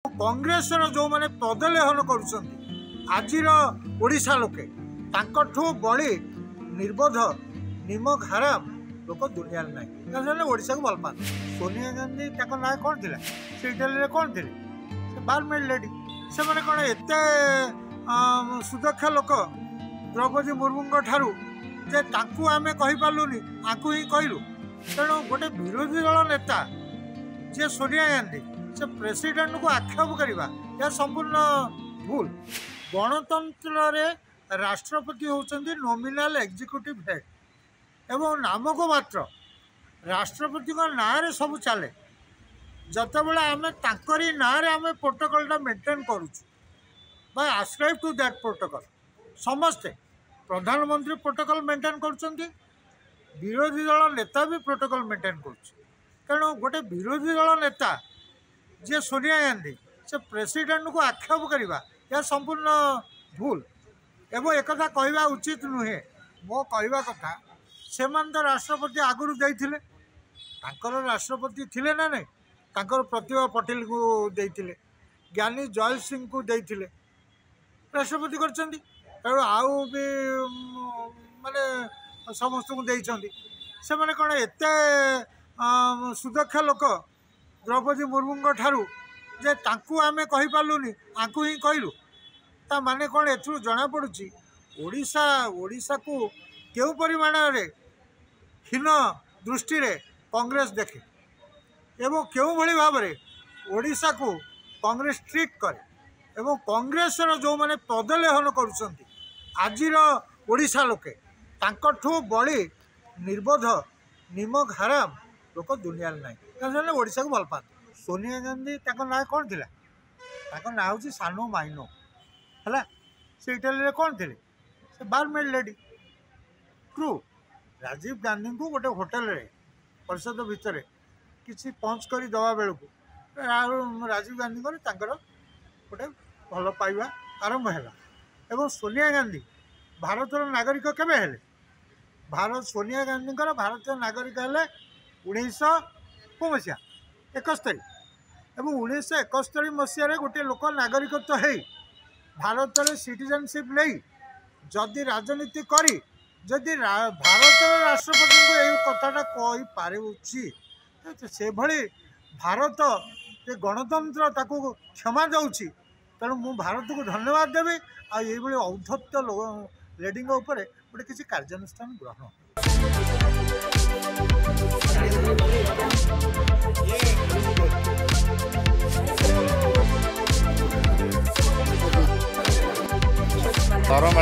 कांग्रेस जो मैंने पदलेहन करोडिशा लोके बड़ी निर्बोध निमक हराम लोक दुनिया ना ओडिशा को भल पाते। सोनिया गांधी ना कौन थी से इटाली कौन थे बारमेड लेडी से मैंने कौन एत सुदक्ष लोक द्रौपदी मुर्मू ठारू जे ताकू आमे कहि पालुनी आकू ही कहलु। तेणु गोटे विरोधी दल नेता जे सोनिया गांधी से प्रेसिडेंट को आक्षेप करवा यह संपूर्ण भूल। गणतंत्र राष्ट्रपति होउचंदी नॉमिनल एग्जीक्यूटिव हेड एवं नामक मात्र राष्ट्रपति ना सब चले जते बेले आमे ताकरी ना आमे प्रोटोकॉल मेंटेन करूछु by ascribe to that protocol. समस्ते प्रधानमंत्री प्रोटोकॉल मेंटेन करुचंती विरोधी दल नेता भी प्रोटोकॉल मेंटेन करुछ। तेणु गोटे विरोधी दल नेता जे सोनिया गांधी से प्रेसिडेंट को आक्षेप करवा यह संपूर्ण भूल एवं एक कहवा उचित नुहे। मो कहवा कथा से तो राष्ट्रपति आगुरी देते राष्ट्रपति थिले ना नहीं प्रतिभा पटेल को देते ज्ञानी जयल सिंह को देते राष्ट्रपति करछंती। तेणु आउ भी माने समस्त को देइछंती से माने कोन एते सुदक्ष लोक द्रौपदी मुर्मू ठारू जे ताकू आमे कहि पालुनी आकू ही कहलु। ता माने कोन एथु जना पड़ुची ओडिशा को केउ परिमाण रे हीन दृष्टि रे कांग्रेस देखे एवं केउ भली भाव रे ओडिशा को कांग्रेस ट्रीट करे एवं कांग्रेस जो माने पदलेहन करुचंती आजिर ओडिशा लोके बड़ी निर्बोध निमक हराम लोक दुनिया ना ओडिशा को भल पाते। सोनिया गांधी ना कौन थी ना हूँ सानो माइनो है से इटाली कौन थे से बारमेड लेडी ट्रू। राजीव गांधी को गोटे होटेल परिषद भितर किसी पंच कर दवा बेलू राजीव गांधी गोटे भल पाइबा आरंभ है। एवं सोनिया गांधी भारतर नागरिक केबे हेले सोनिया गांधी भारतीय नागरिक हेले 1971 एवं 1971 मसीह गोटे लोक नागरिकत्व है भारत में सिटीजनशिप नहीं जदि राजनीति करी जदि भारत राष्ट्रपति को यही कथाटा कही पारे से भली भारत गणतंत्र ताकू क्षमा जाऊँगी। तेणु मु भारत को धन्यवाद देवी आई औद्धत्य लेडी गोटे किसी कार्यानुष्ठान ग्रहण तरह